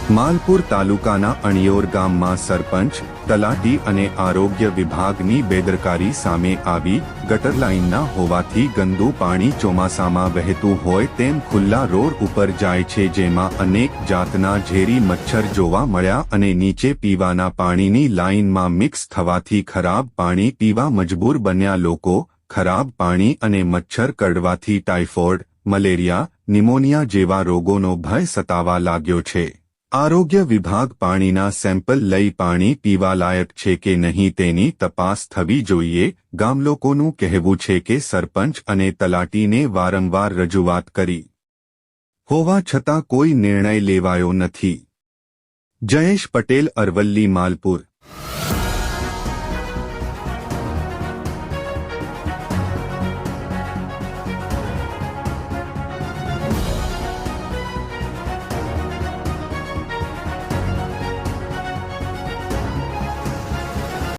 માલપુર તાલુકાના અણિયોર ગામમાં સરપંચ, તલાટી અને આરોગ્ય વિભાગની બેદરકારી સામે આવી. ગટર લાઇનના હોવાથી ગંદુ પાણી ચોમાસામાં વહેતું હોય તેમ ખુલ્લા રોડ ઉપર જાય છે, જેમાં અનેક જાતના ઝેરી મચ્છર જોવા મળ્યા અને નીચે પીવાના પાણીની લાઇનમાં મિક્સ થવાથી ખરાબ પાણી પીવા મજબૂર બન્યા લોકો. ખરાબ પાણી અને મચ્છર કરડવાથી ટાઇફોઇડ, મલેરિયા, નિમોનિયા જેવા રોગોનો ભય સતાવા લાગ્યો છે. આરોગ્ય વિભાગ પાણીના સેમ્પલ લઈ પાણી પીવા લાયક છે કે નહીં તેની તપાસ થવી જોઈએ. ગામલોકોનું કહેવું છે કે સરપંચ અને તલાટીને વારંવાર રજૂઆત કરી હોવા છતાં કોઈ નિર્ણય લેવાયો નથી. જયેશ પટેલ, અરવલ્લી, માલપુર.